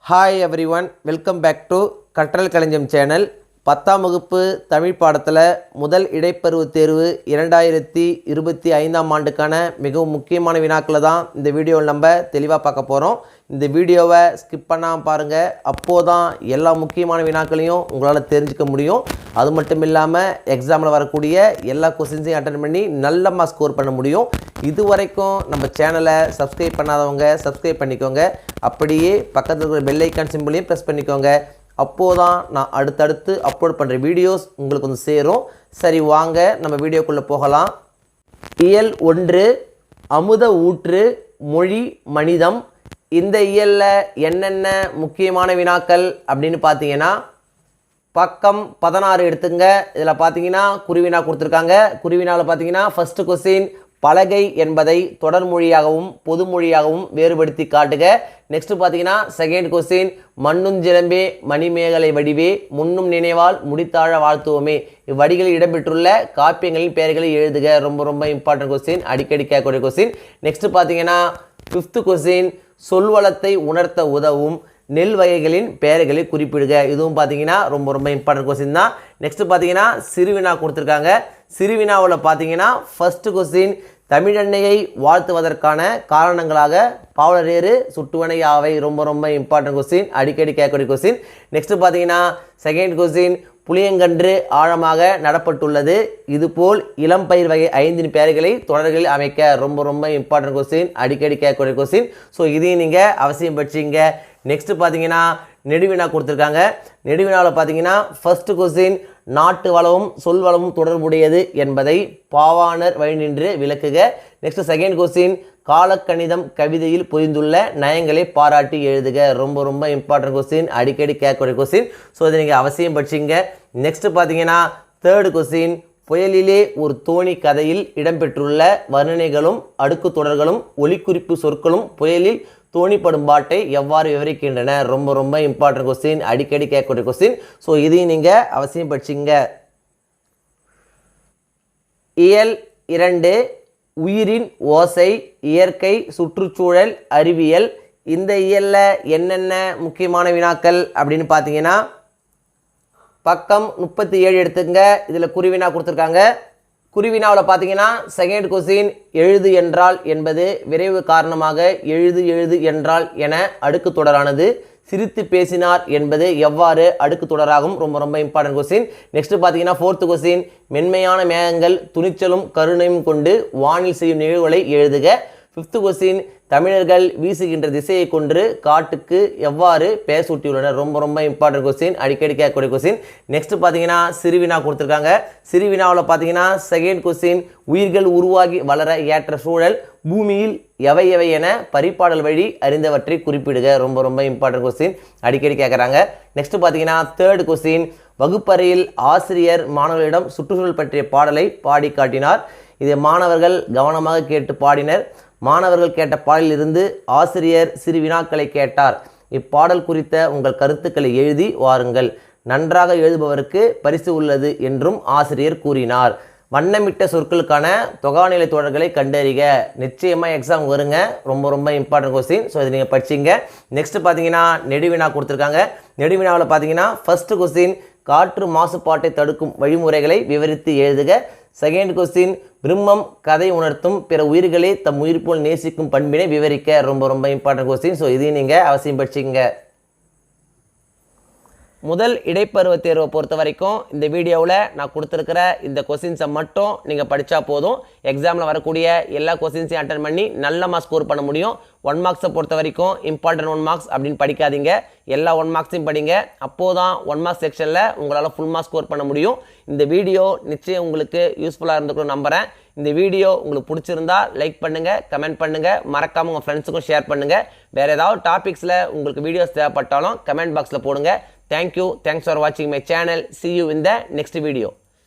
Hi everyone, welcome back to கற்றல் களஞ்சியம் channel. 10ஆம் வகுப்பு தமிழ் பாடத்தில் முதல் இடைப்பருவ தேர்வு 2025ஆம் ஆண்டுக்கான மிகவும் முக்கியமான வினாக்களை தான் இந்த வீடியோவில் நம்ம தெளிவாக பார்க்க போகிறோம். இந்த வீடியோவை ஸ்கிப் பண்ணாமல் பாருங்கள். அப்போது தான் எல்லா முக்கியமான வினாக்களையும் உங்களால் தெரிஞ்சுக்க முடியும். அது மட்டும் இல்லாமல் எக்ஸாமில் வரக்கூடிய எல்லா கொஸ்டின்ஸையும் அட்டன் பண்ணி நல்ல மார்க் ஸ்கோர் பண்ண முடியும். இது வரைக்கும் நம்ம சேனலை சப்ஸ்கிரைப் பண்ணாதவங்க சப்ஸ்கிரைப் பண்ணிக்கோங்க. அப்படியே பக்கத்தில் இருக்கிற பெல் ஐக்கான் சிம்பிளையும் ப்ரெஸ் பண்ணிக்கோங்க. அப்போது தான் நான் அடுத்தடுத்து அப்லோட் பண்ணுற வீடியோஸ் உங்களுக்கு வந்து சேரும். சரி, வாங்க நம்ம வீடியோக்குள்ளே போகலாம். இயல் 1 அமுத ஊற்று மொழி மனிதம். இந்த இயலில் என்னென்ன முக்கியமான வினாக்கள் அப்படின்னு பார்த்தீங்கன்னா, பக்கம் 16 எடுத்துங்க. இதில் பார்த்தீங்கன்னா குருவினா கொடுத்துருக்காங்க. குருவினாவில் பார்த்தீங்கன்னா ஃபஸ்ட்டு கொஸ்டின், பலகை என்பதை தொடர்மொழியாகவும் பொதுமொழியாகவும் வேறுபடுத்தி காட்டுக. நெக்ஸ்ட் பார்த்தீங்கன்னா செகண்ட் கொஸ்டின், மண்ணுஞ்சிலம்பே மணிமேகலை வடிவே முன்னும் நினைவால் முடித்தாழ வாழ்த்துவோமே. இவ்வடிகளில் இடம்பெற்றுள்ள காப்பியங்களின் பெயர்களை எழுதுக. ரொம்ப இம்பார்ட்டன்ட் கொஸ்டின், அடிக்கடி கேட்கக்கூடிய கொஸ்டின். நெக்ஸ்ட் பார்த்தீங்கன்னா ஃபிஃப்த் கொஸ்டின், சொல்வளத்தை உணர்த்த உதவும் நெல் வகைகளின் பெயர்களை குறிப்பிடுக. இதுவும் பார்த்தீங்கன்னா ரொம்ப இம்பார்ட்டன்ட் கொஸ்டின் தான். நெக்ஸ்ட் பார்த்தீங்கன்னா சிறுவினா கொடுத்துருக்காங்க. சிறுவினாவில் பார்த்தீங்கன்னா ஃபர்ஸ்ட் கொஸ்டின், தமிழன்னையை வாழ்த்துவதற்கான காரணங்களாக பாவலரேறு சுட்டுவனை யாவை. ரொம்ப இம்பார்ட்டன்ட் கொஸ்டின், அடிக்கடி கேட்கக்கூடிய கொஸ்டின். நெக்ஸ்ட் பார்த்தீங்கன்னா செகண்ட் கொஸ்டின், புளியங்கன்று ஆழமாக நடப்பட்டுள்ளது. இதுபோல் இளம்பயிர் வகை 5 பெயர்களை தொடர்களில் அமைக்க. ரொம்ப இம்பார்ட்டன்ட் கொஸ்டின், அடிக்கடி கேட்கக்கூடிய கொஸ்டின். ஸோ இதையும் நீங்கள் அவசியம் படிச்சிங்க. நெக்ஸ்ட் பார்த்தீங்கன்னா நெடுவினா கொடுத்துருக்காங்க. நெடுவினாவில் பார்த்தீங்கன்னா ஃபர்ஸ்ட் கொஸ்டின், நாட்டு வளமும் சொல் வளமும் தொடர்புடையது என்பதை பாவாணர் வழி நின்று விளக்குக. நெக்ஸ்ட் செகண்ட் கொஸ்டின், காலக்கணிதம் கவிதையில் பொதிந்துள்ள நயங்களை பாராட்டி எழுதுக. ரொம்ப இம்பார்ட்டன்ட் கொஸ்டின், அடிக்கடி கேட்கக்கூடிய கொஸ்டின். ஸோ இதை நீங்கள் அவசியம் படிச்சிங்க. நெக்ஸ்ட் பார்த்தீங்கன்னா தேர்ட் கொஸ்டின், புயலிலே ஒரு தோணி கதையில் இடம்பெற்றுள்ள வர்ணனைகளும் அடுக்கு தொடர்களும் ஒலிக்குறிப்பு சொற்களும் புயலில் தோணிப்படும் பாட்டை எவ்வாறு விவரிக்கின்றன. ரொம்ப இம்பார்ட்டன்ட் கொஸ்டின், அடிக்கடி கேட்கக்கூடிய கொஸ்டின். ஸோ இதையும் நீங்கள் அவசியம் படிச்சிங்க. இயல் 2 உயிரின் ஓசை இயற்கை சுற்றுச்சூழல் அறிவியல். இந்த இயலில் என்னென்ன முக்கியமான வினாக்கள் அப்படின்னு பார்த்தீங்கன்னா, பக்கம் 37 எடுத்துங்க. இதில் குருவினா கொடுத்துருக்காங்க. குருவினாவில் பார்த்தீங்கன்னா செகண்ட் கொஸ்டின், எழுது என்றால் என்பது விரைவு காரணமாக எழுது என்றால் என அடுக்கு தொடரானது. சிரித்து பேசினார் என்பது எவ்வாறு அடுக்கு தொடராகும். ரொம்ப இம்பார்ட்டன்ட் கொஸ்டின். நெக்ஸ்ட் பார்த்தீங்கன்னா ஃபோர்த் கொஸ்டின், மென்மையான மேகங்கள் துணிச்சலும் கருணையும் கொண்டு வானில் செய்யும் நிகழ்வுகளை எழுதுக. ஃபிஃப்த் கொஸ்டின், தமிழர்கள் வீசுகின்ற திசையை கொண்டு காட்டுக்கு எவ்வாறு பெயர் சூட்டியுள்ளனர். ரொம்ப இம்பார்ட்டன்ட் கொஸ்டின், அடிக்கடி கேட்கக்கூடிய கொஸ்டின். நெக்ஸ்ட் பார்த்தீங்கன்னா சிறுவினா கொடுத்துருக்காங்க. சிறுவினாவில் பார்த்தீங்கன்னா செகண்ட் கொஸ்டின், உயிர்கள் உருவாகி வளர ஏற்ற சூழல் பூமியில் எவை என பரிபாடல் வழி அறிந்தவற்றை குறிப்பிடுக. ரொம்ப இம்பார்ட்டன்ட் கொஸ்டின், அடிக்கடி கேட்குறாங்க. நெக்ஸ்ட் பார்த்தீங்கன்னா தேர்ட் கொஸ்டின், வகுப்பறையில் ஆசிரியர் மாணவர்களிடம் சுற்றுச்சூழல் பற்றிய பாடலை பாடி காட்டினார். இதை மாணவர்கள் கவனமாக கேட்டு பாடினர். மாணவர்கள் கேட்ட பாடலில் இருந்து ஆசிரியர் சிறு வினாக்களை கேட்டார். இப்பாடல் குறித்த உங்கள் கருத்துக்களை எழுதி வாருங்கள். நன்றாக எழுதுபவருக்கு பரிசு உள்ளது என்றும் ஆசிரியர் கூறினார். வண்ணமிட்ட சொற்களுக்கான தொகாநிலை தொடர்களை கண்டறிக. நிச்சயமாக எக்ஸாம் வருங்க. ரொம்ப இம்பார்ட்டன்ட் கொஸ்டின். ஸோ இதை நீங்கள் படிச்சிங்க. நெக்ஸ்ட் பார்த்தீங்கன்னா நெடுவினா கொடுத்துருக்காங்க. நெடுவினாவில் பார்த்தீங்கன்னா ஃபர்ஸ்ட் கொஸ்டின், காற்று மாசுபாட்டை தடுக்கும் வழிமுறைகளை விவரித்து எழுதுக. செகண்ட் கொஸ்டின், பிரம்மம் கதை உணர்த்தும் பிற உயிர்களை தம் உயிர் போல் நேசிக்கும் பண்பினை விவரிக்க. ரொம்ப இம்பார்ட்டன்ட் கொஸ்டின். ஸோ இதையும் நீங்கள் அவசியம் படிச்சிங்க. முதல் இடைப்பருவ தேர்வை பொறுத்த வரைக்கும் இந்த வீடியோவில் நான் கொடுத்துருக்கிற இந்த கொஸ்டின்ஸை மட்டும் நீங்கள் படித்தா போதும். எக்ஸாமில் வரக்கூடிய எல்லா கொஸ்டின்ஸையும் அட்டன் பண்ணி நல்ல மார்க் ஸ்கோர் பண்ண முடியும். 1 மார்க்ஸை பொறுத்த வரைக்கும் இம்பார்ட்டன்ட் 1 மார்க்ஸ் அப்படின்னு படிக்காதீங்க. எல்லா 1 மார்க்ஸையும் படிங்க. அப்போது தான் 1 மார்க்ஸ் செக்ஷனில் உங்களால் ஃபுல் மார்க் ஸ்கோர் பண்ண முடியும். இந்த வீடியோ நிச்சயம் உங்களுக்கு யூஸ்ஃபுல்லாக இருந்துக்கணும் நம்புகிறேன். இந்த வீடியோ உங்களுக்கு பிடிச்சிருந்தா லைக் பண்ணுங்கள், கமெண்ட் பண்ணுங்கள், மறக்காமல் உங்கள் ஃப்ரெண்ட்ஸுக்கும் ஷேர் பண்ணுங்கள். வேறு ஏதாவது டாபிக்ஸில் உங்களுக்கு வீடியோஸ் தேவைப்பட்டாலும் கமெண்ட் பாக்ஸில் போடுங்க. Thank you. Thanks for watching my channel. See you in the next video.